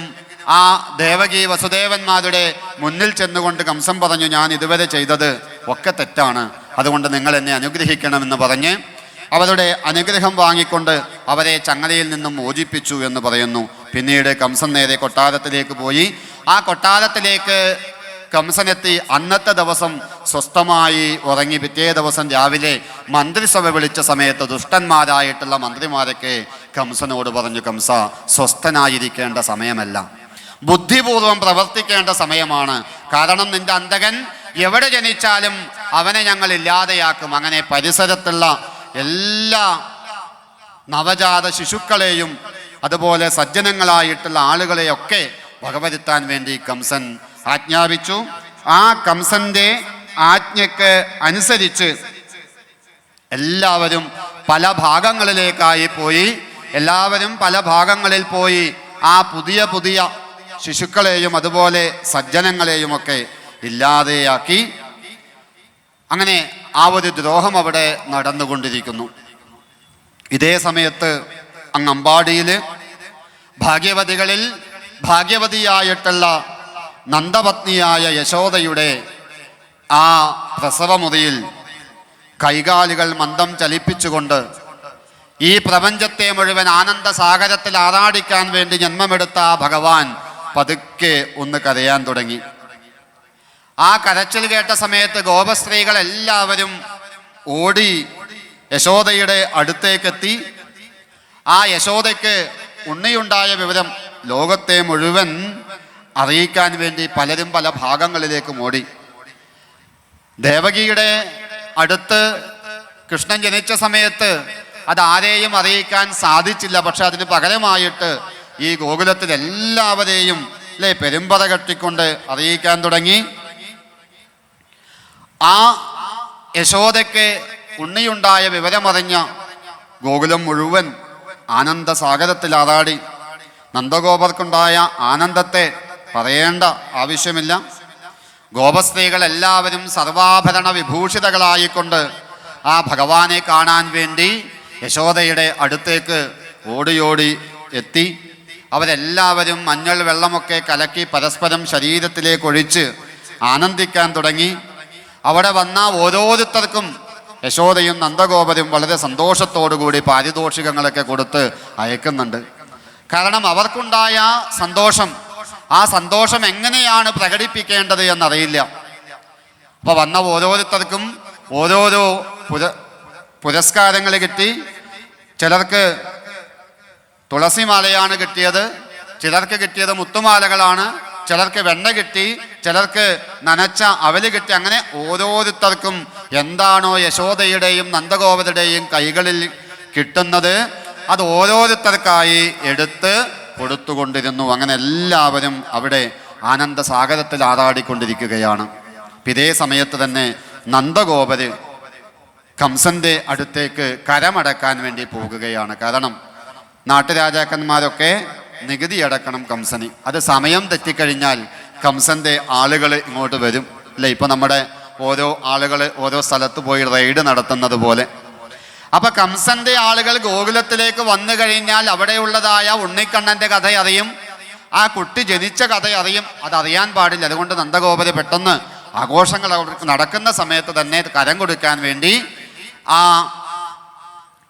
ആ ദേവകി വസുദേവന്മാരുടെ മുന്നിൽ ചെന്നുകൊണ്ട് കംസൻ പറഞ്ഞു, ഞാൻ ഇതുവരെ ചെയ്തത് ഒക്കെ തെറ്റാണ്, അതുകൊണ്ട് നിങ്ങൾ എന്നെ അനുഗ്രഹിക്കണമെന്ന് പറഞ്ഞ് അവരുടെ അനുഗ്രഹം വാങ്ങിക്കൊണ്ട് അവരെ ചങ്ങലയിൽ നിന്നും മോചിപ്പിച്ചു എന്ന് പറയുന്നു. പിന്നീട് കംസൻ നേരെ കൊട്ടാരത്തിലേക്ക് പോയി. ആ കൊട്ടാരത്തിലേക്ക് കംസനെത്തി അന്നത്തെ ദിവസം സ്വസ്ഥമായി ഉറങ്ങി. പിറ്റേ ദിവസം രാവിലെ മന്ത്രിസഭ വിളിച്ച സമയത്ത് ദുഷ്ടന്മാരായിട്ടുള്ള മന്ത്രിമാരൊക്കെ കംസനോട് പറഞ്ഞു, കംസ, സ്വസ്ഥനായിരിക്കേണ്ട സമയമല്ല, ബുദ്ധിപൂർവം പ്രവർത്തിക്കേണ്ട സമയമാണ്. കാരണം നിന്റെ അന്തകൻ എവിടെ ജനിച്ചാലും അവനെ ഞങ്ങൾ ഇല്ലാതെയാക്കും. അങ്ങനെ പരിസരത്തുള്ള എല്ലാ നവജാത ശിശുക്കളെയും അതുപോലെ സജ്ജനങ്ങളായിട്ടുള്ള ആളുകളെയൊക്കെ വകവരുത്താൻ വേണ്ടി കംസൻ ആജ്ഞാപിച്ചു. ആ കംസന്റെ ആജ്ഞയ്ക്ക് അനുസരിച്ച് എല്ലാവരും പല ഭാഗങ്ങളിലേക്കായി പോയി. എല്ലാവരും പല ഭാഗങ്ങളിൽ പോയി ആ പുതിയ പുതിയ ശിശുക്കളെയും അതുപോലെ സജ്ജനങ്ങളെയുമൊക്കെ ഇല്ലാതെയാക്കി. അങ്ങനെ ആ ഒരു ദ്രോഹം അവിടെ നടന്നുകൊണ്ടിരിക്കുന്നു. ഇതേ സമയത്ത് അങ്ങ് അമ്പാടിയിൽ ഭാഗ്യവതികളിൽ ഭാഗ്യവതിയായിട്ടുള്ള നന്ദപത്നിയായ യശോദയുടെ ആ പ്രസവമുറിയിൽ കൈകാലുകൾ മന്ദം ചലിപ്പിച്ചുകൊണ്ട് ഈ പ്രപഞ്ചത്തെ മുഴുവൻ ആനന്ദസാഗരത്തിൽ ആറാടിക്കാൻ വേണ്ടി ജന്മമെടുത്ത ആ ഭഗവാൻ പതുക്കെ ഒന്ന് കരയാൻ തുടങ്ങി. ആ കരച്ചിൽ കേട്ട സമയത്ത് ഗോപസ്ത്രീകൾ എല്ലാവരും ഓടി യശോദയുടെ അടുത്തേക്കെത്തി. ആ യശോദയ്ക്ക് ഉണ്ണിയുണ്ടായ വിവരം ലോകത്തെ മുഴുവൻ അറിയിക്കാൻ വേണ്ടി പലരും പല ഭാഗങ്ങളിലേക്കും ഓടി. ദേവകിയുടെ അടുത്ത് കൃഷ്ണൻ ജനിച്ച സമയത്ത് അതാരെയും അറിയിക്കാൻ സാധിച്ചില്ല. പക്ഷെ അതിന് പകരമായിട്ട് ഈ ഗോകുലത്തിൽ എല്ലാവരെയും പെരുമ്പറ കെട്ടിക്കൊണ്ട് അറിയിക്കാൻ തുടങ്ങി. ആ യശോദയ്ക്ക് ഉണ്ണിയുണ്ടായ വിവരമറിഞ്ഞ ഗോകുലം മുഴുവൻ ആനന്ദസാഗരത്തിൽ ആറാടി. നന്ദഗോപർക്കുണ്ടായ ആനന്ദത്തെ പറയേണ്ട ആവശ്യമില്ല. ഗോപസ്ത്രീകൾ എല്ലാവരും സർവാഭരണ വിഭൂഷിതകളായിക്കൊണ്ട് ആ ഭഗവാനെ കാണാൻ വേണ്ടി യശോദയുടെ അടുത്തേക്ക് ഓടിയോടി എത്തി. അവരെല്ലാവരും മഞ്ഞൾ വെള്ളമൊക്കെ കലക്കി പരസ്പരം ശരീരത്തിലേക്ക് ഒഴിച്ച് ആനന്ദിക്കാൻ തുടങ്ങി. അവിടെ വന്ന ഓരോരുത്തർക്കും യശോദയും നന്ദഗോപരും വളരെ സന്തോഷത്തോടുകൂടി പാരിതോഷികങ്ങളൊക്കെ കൊടുത്ത് അയക്കുന്നുണ്ട്. കാരണം അവർക്കുണ്ടായ സന്തോഷം, ആ സന്തോഷം എങ്ങനെയാണ് പ്രകടിപ്പിക്കേണ്ടത് എന്നറിയില്ല. അപ്പൊ വന്ന ഓരോരുത്തർക്കും ഓരോരോ പുരസ്കാരങ്ങൾ കിട്ടി. ചിലർക്ക് തുളസിമാലയാണ് കിട്ടിയത്, ചിലർക്ക് കിട്ടിയത് മുത്തുമാലകളാണ്, ചിലർക്ക് വെണ്ണ കിട്ടി, ചിലർക്ക് നനച്ച അവല് കിട്ടി. അങ്ങനെ ഓരോരുത്തർക്കും എന്താണോ യശോദയുടെയും നന്ദഗോപരുടെയും കൈകളിൽ കിട്ടുന്നത് അത് ഓരോരുത്തർക്കായി എടുത്ത് കൊടുത്തുകൊണ്ടിരുന്നു. അങ്ങനെ എല്ലാവരും അവിടെ ആനന്ദസാഗരത്തിൽ ആറാടിക്കൊണ്ടിരിക്കുകയാണ്. ഇതേ സമയത്ത് തന്നെ നന്ദഗോപര് കംസന്റെ അടുത്തേക്ക് കരമടക്കാൻ വേണ്ടി പോകുകയാണ്. കാരണം നാട്ടുരാജാക്കന്മാരൊക്കെ നികുതി അടക്കണം കംസന്. അത് സമയം തെറ്റിക്കഴിഞ്ഞാൽ കംസന്റെ ആളുകൾ ഇങ്ങോട്ട് വരും അല്ലേ? ഇപ്പൊ നമ്മുടെ ഓരോ ആളുകൾ ഓരോ സ്ഥലത്ത് പോയി റെയ്ഡ് നടത്തുന്നത് പോലെ. അപ്പൊ കംസന്റെ ആളുകൾ ഗോകുലത്തിലേക്ക് വന്നു കഴിഞ്ഞാൽ അവിടെയുള്ളതായ ഉണ്ണിക്കണ്ണന്റെ കഥ അറിയും, ആ കുട്ടി ജനിച്ച കഥ അറിയും. അതറിയാൻ പാടില്ല. അതുകൊണ്ട് നന്ദഗോപര് പെട്ടെന്ന് ആഘോഷങ്ങൾ അവർക്ക് നടക്കുന്ന സമയത്ത് തന്നെ കരം കൊടുക്കാൻ വേണ്ടി ആ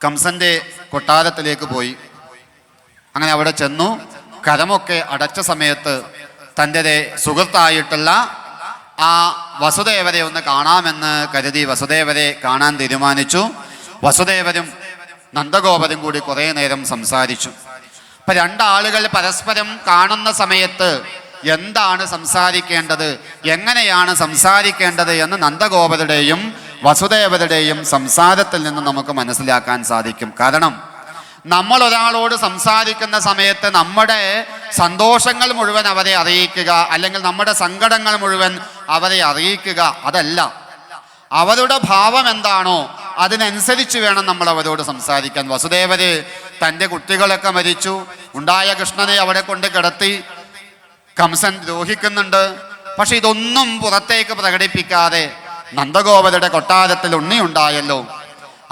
കംസന്റെ കൊട്ടാരത്തിലേക്ക് പോയി. അങ്ങനെ അവിടെ ചെന്നു. കരമൊക്കെ അടച്ച സമയത്ത് തൻ്റെ സുഹൃത്തായിട്ടുള്ള ആ വസുദേവരെ ഒന്ന് കാണാമെന്ന് കരുതി വസുദേവരെ കാണാൻ തീരുമാനിച്ചു. വസുദേവരും നന്ദഗോപരും കൂടി കുറേ നേരം സംസാരിച്ചു. ഇപ്പൊ രണ്ടാളുകൾ പരസ്പരം കാണുന്ന സമയത്ത് എന്താണ് സംസാരിക്കേണ്ടത്, എങ്ങനെയാണ് സംസാരിക്കേണ്ടത് എന്ന് നന്ദഗോപരുടെയും വസുദേവരുടെയും സംസാരത്തിൽ നിന്ന് നമുക്ക് മനസ്സിലാക്കാൻ സാധിക്കും. കാരണം നമ്മൾ ഒരാളോട് സംസാരിക്കുന്ന സമയത്ത് നമ്മുടെ സന്തോഷങ്ങൾ മുഴുവൻ അവരെ അറിയിക്കുക, അല്ലെങ്കിൽ നമ്മുടെ സങ്കടങ്ങൾ മുഴുവൻ അവരെ അറിയിക്കുക അതല്ല. അവരുടെ ഭാവം എന്താണോ അതിനനുസരിച്ച് വേണം നമ്മൾ അവരോട് സംസാരിക്കാൻ. വസുദേവര് തൻ്റെ കുട്ടികളൊക്കെ മരിച്ചു, ഉണ്ടായ കൃഷ്ണനെ അവിടെ കൊണ്ട് കിടത്തി. കംസൻ ദ്രോഹിക്കുന്നുണ്ട്. പക്ഷെ ഇതൊന്നും പുറത്തേക്ക് പ്രകടിപ്പിക്കാതെ നന്ദഗോപരുടെ കൊട്ടാരത്തിൽ ഉണ്ണിയുണ്ടായല്ലോ,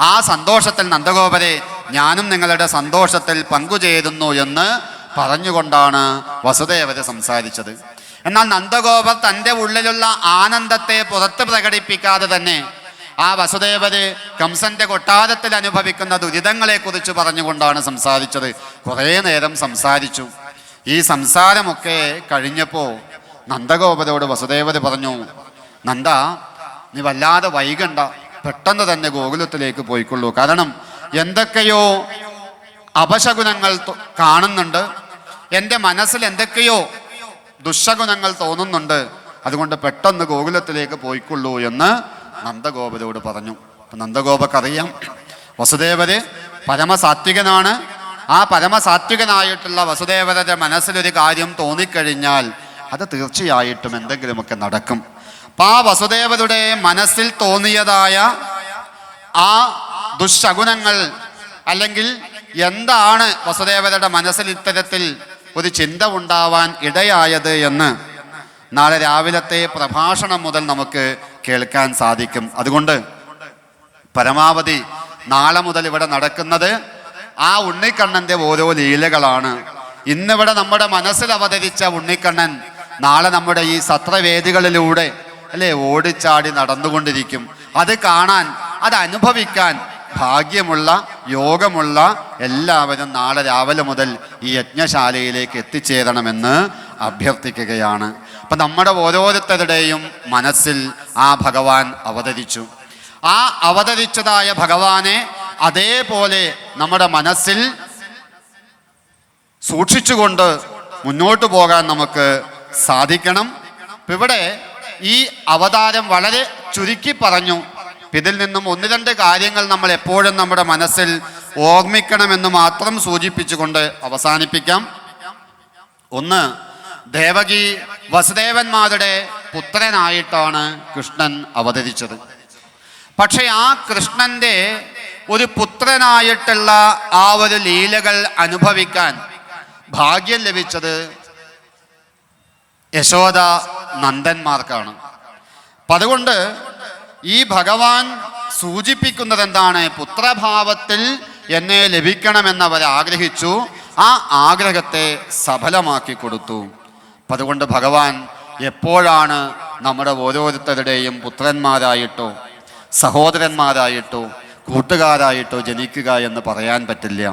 ആ സന്തോഷത്തിൽ നന്ദഗോപരെ ഞാനും നിങ്ങളുടെ സന്തോഷത്തിൽ പങ്കുചേരുന്നു എന്ന് പറഞ്ഞുകൊണ്ടാണ് വസുദേവര് സംസാരിച്ചത്. എന്നാൽ നന്ദഗോപർ തൻ്റെ ഉള്ളിലുള്ള ആനന്ദത്തെ പുറത്ത് പ്രകടിപ്പിക്കാതെ തന്നെ ആ വസുദേവര് കംസന്റെ കൊട്ടാരത്തിൽ അനുഭവിക്കുന്ന ദുരിതങ്ങളെ കുറിച്ച് പറഞ്ഞുകൊണ്ടാണ് സംസാരിച്ചത്. കുറേ നേരം സംസാരിച്ചു. ഈ സംസാരമൊക്കെ കഴിഞ്ഞപ്പോൾ നന്ദഗോപരോട് വസുദേവര് പറഞ്ഞു, നന്ദ, നീ വല്ലാതെ വൈകണ്ട, പെട്ടെന്ന് തന്നെ ഗോകുലത്തിലേക്ക് പോയിക്കൊള്ളൂ. കാരണം എന്തൊക്കെയോ അപശകുനങ്ങൾ കാണുന്നുണ്ട്, എൻ്റെ മനസ്സിൽ എന്തൊക്കെയോ ദുശകുനങ്ങൾ തോന്നുന്നുണ്ട്. അതുകൊണ്ട് പെട്ടെന്ന് ഗോകുലത്തിലേക്ക് പോയിക്കൊള്ളൂ എന്ന് നന്ദഗോപരോട് പറഞ്ഞു. അപ്പം നന്ദഗോപക്കറിയാം വസുദേവര് പരമസാത്വികനാണ്. ആ പരമസാത്വികനായിട്ടുള്ള വസുദേവരുടെ മനസ്സിലൊരു കാര്യം തോന്നിക്കഴിഞ്ഞാൽ അത് തീർച്ചയായിട്ടും എന്തെങ്കിലുമൊക്കെ നടക്കും. അപ്പം ആ വസുദേവരുടെ മനസ്സിൽ തോന്നിയതായ ആ ദുശകുനങ്ങൾ, അല്ലെങ്കിൽ എന്താണ് വസുദേവരുടെ മനസ്സിൽ ഇത്തരത്തിൽ ഒരു ചിന്ത ഉണ്ടാവാൻ ഇടയായത് എന്ന് നാളെ രാവിലത്തെ പ്രഭാഷണം മുതൽ നമുക്ക് കേൾക്കാൻ സാധിക്കും. അതുകൊണ്ട് പരമാവധി നാളെ മുതൽ ഇവിടെ നടക്കുന്നത് ആ ഉണ്ണിക്കണ്ണൻ്റെ ഓരോ ലീലകളാണ്. ഇന്നിവിടെ നമ്മുടെ മനസ്സിൽ അവതരിച്ച ഉണ്ണിക്കണ്ണൻ നാളെ നമ്മുടെ ഈ സത്രവേദികളിലൂടെ അല്ലേ ഓടിച്ചാടി നടന്നുകൊണ്ടിരിക്കും. അത് കാണാൻ, അത് അനുഭവിക്കാൻ ഭാഗ്യമുള്ള യോഗമുള്ള എല്ലാവരും നാളെ രാവിലെ മുതൽ ഈ യജ്ഞശാലയിലേക്ക് എത്തിച്ചേരണമെന്ന് അഭ്യർത്ഥിക്കുകയാണ്. അപ്പം നമ്മുടെ ഓരോരുത്തരുടെയും മനസ്സിൽ ആ ഭഗവാൻ അവതരിച്ചു. ആ അവതരിച്ചതായ ഭഗവാനെ അതേപോലെ നമ്മുടെ മനസ്സിൽ സൂക്ഷിച്ചുകൊണ്ട് മുന്നോട്ട് പോകാൻ നമുക്ക് സാധിക്കണം. ഇവിടെ ഈ അവതാരം വളരെ ചുരുക്കി പറഞ്ഞു. ഇതിൽ നിന്നും ഒന്ന് രണ്ട് കാര്യങ്ങൾ നമ്മൾ എപ്പോഴും നമ്മുടെ മനസ്സിൽ ഓർമ്മിക്കണമെന്ന് മാത്രം സൂചിപ്പിച്ചുകൊണ്ട് അവസാനിപ്പിക്കാം. ഒന്ന്, ദേവകി വസുദേവന്മാരുടെ പുത്രനായിട്ടാണ് കൃഷ്ണൻ അവതരിച്ചത്. പക്ഷെ ആ കൃഷ്ണന്റെ ഒരു പുത്രനായിട്ടുള്ള ആ ഒരു ലീലകൾ അനുഭവിക്കാൻ ഭാഗ്യം ലഭിച്ചത് യശോദ നന്ദന്മാർക്കാണ്. അപ്പം അതുകൊണ്ട് ഈ ഭഗവാൻ സൂചിപ്പിക്കുന്നത് എന്താണ്? പുത്രഭാവത്തിൽ എന്നെ ലഭിക്കണമെന്നവർ ആഗ്രഹിച്ചു. ആ ആഗ്രഹത്തെ സഫലമാക്കി കൊടുത്തു. അപ്പം അതുകൊണ്ട് ഭഗവാൻ എപ്പോഴാണ് നമ്മുടെ ഓരോരുത്തരുടെയും പുത്രന്മാരായിട്ടോ സഹോദരന്മാരായിട്ടോ കൂട്ടുകാരായിട്ടോ ജനിക്കുക എന്ന് പറയാൻ പറ്റില്ല.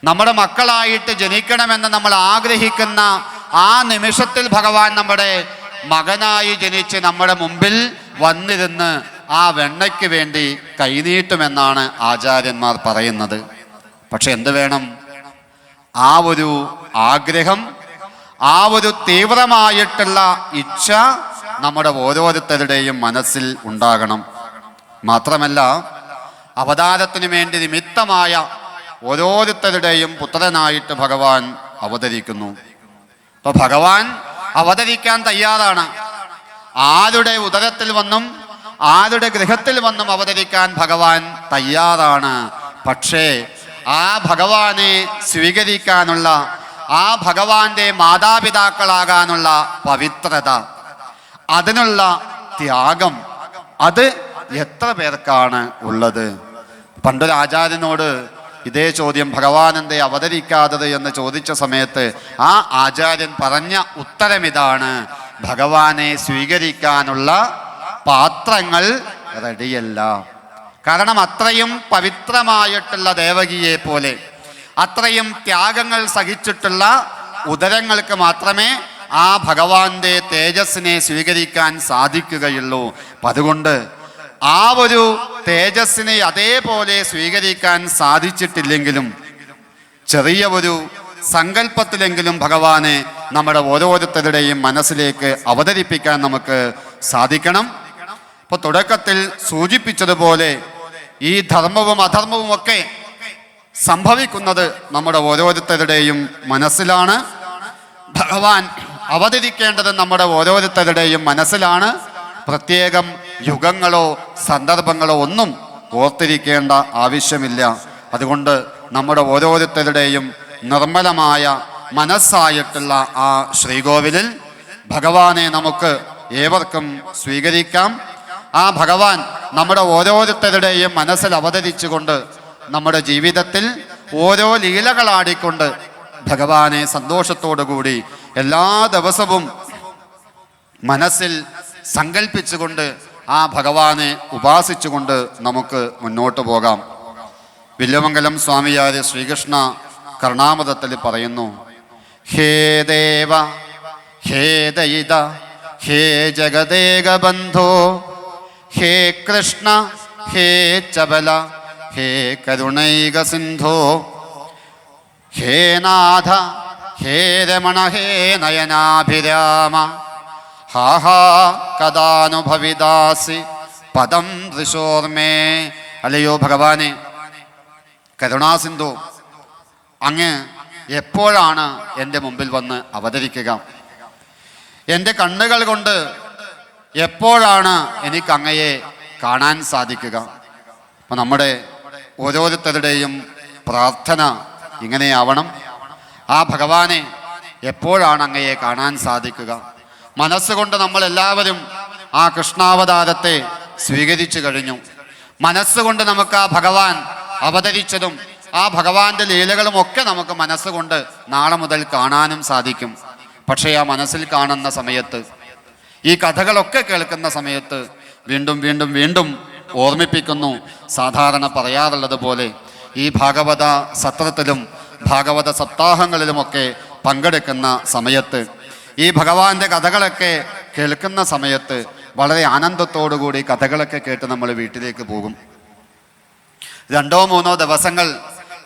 നമ്മുടെ മക്കളായിട്ട് ജനിക്കണമെന്ന് നമ്മൾ ആഗ്രഹിക്കുന്ന ആ നിമിഷത്തിൽ ഭഗവാൻ നമ്മുടെ മകനായി ജനിച്ച് നമ്മുടെ മുമ്പിൽ വന്നിരുന്ന് ആ വെണ്ണയ്ക്ക് വേണ്ടി കൈനീട്ടുമെന്നാണ് ആചാര്യന്മാർ പറയുന്നത്. പക്ഷെ എന്ത് വേണം? ആ ഒരു ആഗ്രഹം, ആ ഒരു തീവ്രമായിട്ടുള്ള ഇച്ഛ നമ്മുടെ ഓരോരുത്തരുടെയും മനസ്സിൽ ഉണ്ടാകണം. മാത്രമല്ല, അവതാരത്തിന് വേണ്ടി നിമിത്തമായ ഓരോരുത്തരുടെയും പുത്രനായിട്ട് ഭഗവാൻ അവതരിക്കുന്നു. അപ്പോൾ ഭഗവാൻ അവതരിക്കാൻ തയ്യാറാണ്. ആരുടെ ഉദരത്തിൽ വന്നും ആരുടെ ഗൃഹത്തിൽ വന്നും അവതരിക്കാൻ ഭഗവാൻ തയ്യാറാണ്. പക്ഷേ ആ ഭഗവാനെ സ്വീകരിക്കാനുള്ള, ആ ഭഗവാന്റെ മാതാപിതാക്കളാകാനുള്ള പവിത്രത, അതിനുള്ള ത്യാഗം, അത് എത്ര പേർക്കാണ് ഉള്ളത്? പണ്ടൊരു ആചാര്യനോട് ഇതേ ചോദ്യം ഭഗവാൻ എന്തേ അവതരിക്കാത്തത് എന്ന് ചോദിച്ച സമയത്ത് ആ ആചാര്യൻ പറഞ്ഞ ഉത്തരം ഇതാണ്: ഭഗവാനെ സ്വീകരിക്കാനുള്ള പാത്രങ്ങൾ റെഡിയല്ല. കാരണം അത്രയും പവിത്രമായിട്ടുള്ള ദേവകിയെ പോലെ അത്രയും ത്യാഗങ്ങൾ സഹിച്ചിട്ടുള്ള ഉദരങ്ങൾക്ക് മാത്രമേ ആ ഭഗവാന്റെ തേജസ്സിനെ സ്വീകരിക്കാൻ സാധിക്കുകയുള്ളൂ. അപ്പം അതുകൊണ്ട് ആ ഒരു തേജസ്സിനെ അതേപോലെ സ്വീകരിക്കാൻ സാധിച്ചിട്ടില്ലെങ്കിലും ചെറിയ ഒരു സങ്കല്പത്തിലെങ്കിലും ഭഗവാനെ നമ്മുടെ ഓരോരുത്തരുടെയും മനസ്സിലേക്ക് അവതരിപ്പിക്കാൻ നമുക്ക് സാധിക്കണം. ഇപ്പോൾ തുടക്കത്തിൽ സൂചിപ്പിച്ചതുപോലെ ഈ ധർമ്മവും അധർമ്മവും ഒക്കെ സംഭവിക്കുന്നത് നമ്മുടെ ഓരോരുത്തരുടെയും മനസ്സിലാണ്. ഭഗവാൻ അവതരിക്കേണ്ടത് നമ്മുടെ ഓരോരുത്തരുടെയും മനസ്സിലാണ്. പ്രത്യേകം യുഗങ്ങളോ സന്ദർഭങ്ങളോ ഒന്നും ഓർത്തിരിക്കേണ്ട ആവശ്യമില്ല. അതുകൊണ്ട് നമ്മുടെ ഓരോരുത്തരുടെയും നിർമ്മലമായ മനസ്സായിട്ടുള്ള ആ ശ്രീകോവിലിൽ ഭഗവാനെ നമുക്ക് ഏവർക്കും സ്വീകരിക്കാം. ആ ഭഗവാൻ നമ്മുടെ ഓരോരുത്തരുടെയും മനസ്സിൽ അവതരിച്ചുകൊണ്ട് നമ്മുടെ ജീവിതത്തിൽ ഓരോ ലീലകളാടിക്കൊണ്ട് ഭഗവാനെ സന്തോഷത്തോടു കൂടി എല്ലാ ദിവസവും മനസ്സിൽ സങ്കല്പിച്ചുകൊണ്ട് ആ ഭഗവാനെ ഉപാസിച്ചുകൊണ്ട് നമുക്ക് മുന്നോട്ട് പോകാം. വില്വമംഗലം സ്വാമിയാര് ശ്രീകൃഷ്ണ കർണാമൃതത്തിൽ പറയുന്നു: ഹേ ദേവ ഹേ ദയിത ഹേ ജഗദേക ബന്ധോ ഹേ കൃഷ്ണ ഹേ ചബല ഹേ കരുണൈക സിന്ധോ ഹേ നാഥ ഹേ രമണ ഹേ നയനാഭിരാമ ഹാഹാ കഥാനുഭവിദാസി പദം ദൃശോർമേ. അല്ലയോ ഭഗവാനെ കരുണാസിന്ധു, അങ്ങ് എപ്പോഴാണ് എൻ്റെ മുമ്പിൽ വന്ന് അവതരിക്കുക? എൻ്റെ കണ്ണുകൾ കൊണ്ട് എപ്പോഴാണ് എനിക്ക് അങ്ങയെ കാണാൻ സാധിക്കുക? അപ്പം നമ്മുടെ ഓരോരുത്തരുടെയും പ്രാർത്ഥന ഇങ്ങനെയാവണം: ആ ഭഗവാനെ എപ്പോഴാണ് അങ്ങയെ കാണാൻ സാധിക്കുക? മനസ്സുകൊണ്ട് നമ്മളെല്ലാവരും ആ കൃഷ്ണാവതാരത്തെ സ്വീകരിച്ചു കഴിഞ്ഞു. മനസ്സുകൊണ്ട് നമുക്ക് ആ ഭഗവാൻ അവതരിച്ചതും ആ ഭഗവാന്റെ ലീലകളും ഒക്കെ നമുക്ക് മനസ്സുകൊണ്ട് നാളെ മുതൽ കാണാനും സാധിക്കും. പക്ഷേ ആ മനസ്സിൽ കാണുന്ന സമയത്ത്, ഈ കഥകളൊക്കെ കേൾക്കുന്ന സമയത്ത് വീണ്ടും വീണ്ടും വീണ്ടും ഓർമ്മിപ്പിക്കുന്നു. സാധാരണ പറയാറുള്ളത് പോലെ ഈ ഭാഗവത സത്രത്തിലും ഭാഗവത സപ്താഹങ്ങളിലുമൊക്കെ പങ്കെടുക്കുന്ന സമയത്ത്, ഈ ഭഗവാന്റെ കഥകളൊക്കെ കേൾക്കുന്ന സമയത്ത് വളരെ ആനന്ദത്തോടുകൂടി കഥകളൊക്കെ കേട്ട് നമ്മൾ വീട്ടിലേക്ക് പോകും. 2-3 ദിവസങ്ങൾ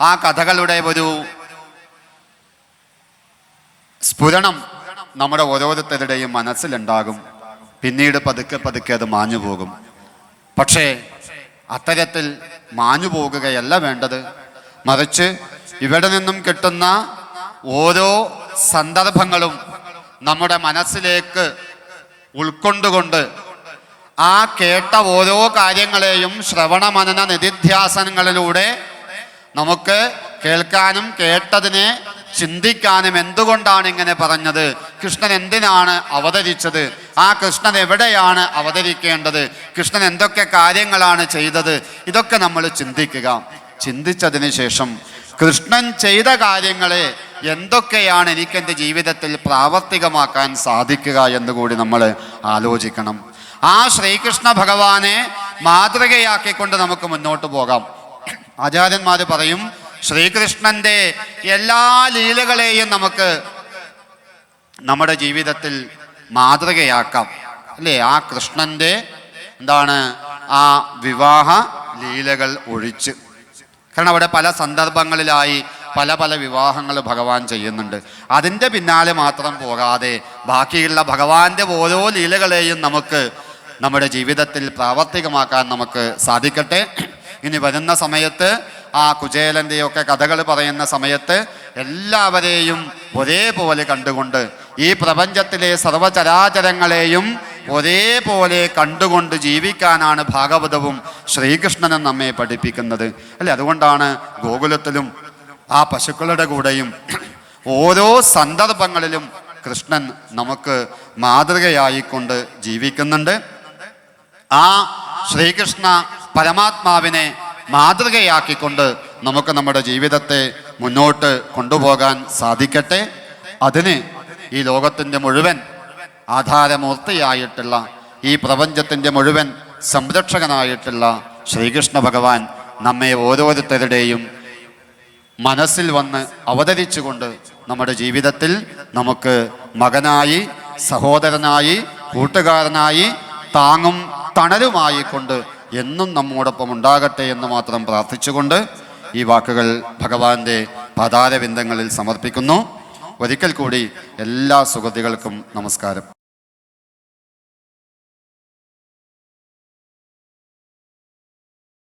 ആ കഥകളുടെ ഒരു സ്ഫുരണം നമ്മുടെ ഓരോരുത്തരുടെയും മനസ്സിലുണ്ടാകും. പിന്നീട് പതുക്കെ പതുക്കെ അത് മാഞ്ഞു പോകും. പക്ഷേ അത്തരത്തിൽ മാഞ്ഞു പോകുകയല്ല വേണ്ടത്. മറിച്ച് ഇവിടെ നിന്നും കിട്ടുന്ന ഓരോ സന്ദർഭങ്ങളും നമ്മുടെ മനസ്സിലേക്ക് ഉൾക്കൊണ്ടുകൊണ്ട് ആ കേട്ട ഓരോ കാര്യങ്ങളെയും ശ്രവണ മനന നിധിധ്യാസനങ്ങളിലൂടെ നമുക്ക് കേൾക്കാനും കേട്ടതിനെ ചിന്തിക്കാനും എന്തുകൊണ്ടാണ് ഇങ്ങനെ പറഞ്ഞത്, കൃഷ്ണൻ എന്തിനാണ് അവതരിച്ചത്, ആ കൃഷ്ണൻ എവിടെയാണ് അവതരിക്കേണ്ടത്, കൃഷ്ണൻ എന്തൊക്കെ കാര്യങ്ങളാണ് ചെയ്തത്, ഇതൊക്കെ നമ്മൾ ചിന്തിക്കുക. ചിന്തിച്ചതിന് ശേഷം കൃഷ്ണൻ ചെയ്ത കാര്യങ്ങളെ എന്തൊക്കെയാണ് എനിക്ക് എൻ്റെ ജീവിതത്തിൽ പ്രാവർത്തികമാക്കാൻ സാധിക്കുക എന്നുകൂടി നമ്മൾ ആലോചിക്കണം. ആ ശ്രീകൃഷ്ണ ഭഗവാനെ മാതൃകയാക്കിക്കൊണ്ട് നമുക്ക് മുന്നോട്ട് പോകാം. ആചാര്യന്മാർ പറയും, ശ്രീകൃഷ്ണന്റെ എല്ലാ ലീലകളെയും നമുക്ക് നമ്മുടെ ജീവിതത്തിൽ മാതൃകയാക്കാം, അല്ലേ? ആ കൃഷ്ണന്റെ ആ വിവാഹ ലീലകൾ ഒഴിച്ച്. കാരണം അവിടെ പല സന്ദർഭങ്ങളിലായി പല പല വിവാഹങ്ങൾ ഭഗവാൻ ചെയ്യുന്നുണ്ട്. അതിൻ്റെ പിന്നാലെ മാത്രം പോകാതെ ബാക്കിയുള്ള ഭഗവാന്റെ ഓരോ ലീലകളെയും നമുക്ക് നമ്മുടെ ജീവിതത്തിൽ പ്രാവർത്തികമാക്കാൻ നമുക്ക് സാധിക്കട്ടെ. ഇനി വരുന്ന സമയത്ത് ആ കുചേലൻ്റെയൊക്കെ കഥകൾ പറയുന്ന സമയത്ത് എല്ലാവരെയും ഒരേപോലെ കണ്ടുകൊണ്ട്, ഈ പ്രപഞ്ചത്തിലെ സർവചരാചരങ്ങളെയും ഒരേപോലെ കണ്ടുകൊണ്ട് ജീവിക്കാനാണ് ഭാഗവതവും ശ്രീകൃഷ്ണനും നമ്മെ പഠിപ്പിക്കുന്നത്, അല്ലേ? അതുകൊണ്ടാണ് ഗോകുലത്തിലും ആ പശുക്കളുടെ കൂടെയും ഓരോ സന്ദർഭങ്ങളിലും കൃഷ്ണൻ നമുക്ക് മാതൃകയായിക്കൊണ്ട് ജീവിക്കുന്നുണ്ട്. ആ ശ്രീകൃഷ്ണ പരമാത്മാവിനെ മാതൃകയാക്കിക്കൊണ്ട് നമുക്ക് നമ്മുടെ ജീവിതത്തെ മുന്നോട്ട് കൊണ്ടുപോകാൻ സാധിക്കട്ടെ. അതിന് ഈ ലോകത്തിൻ്റെ മുഴുവൻ ആധാരമൂർത്തിയായിട്ടുള്ള, ഈ പ്രപഞ്ചത്തിൻ്റെ മുഴുവൻ സംരക്ഷകനായിട്ടുള്ള ശ്രീകൃഷ്ണ ഭഗവാൻ നമ്മെ ഓരോരുത്തരുടെയും മനസ്സിൽ വന്ന് അവതരിച്ചുകൊണ്ട് നമ്മുടെ ജീവിതത്തിൽ നമുക്ക് മകനായി, സഹോദരനായി, കൂട്ടുകാരനായി, താങ്ങും തണലുമായി കൊണ്ട് എന്നും നമ്മോടൊപ്പം ഉണ്ടാകട്ടെ എന്ന് മാത്രം പ്രാർത്ഥിച്ചുകൊണ്ട് ഈ വാക്കുകൾ ഭഗവാന്റെ പാതാരവിന്ദങ്ങളിൽ സമർപ്പിക്കുന്നു. ഒരിക്കൽ കൂടി എല്ലാ സുഹൃത്തുക്കൾക്കും നമസ്കാരം.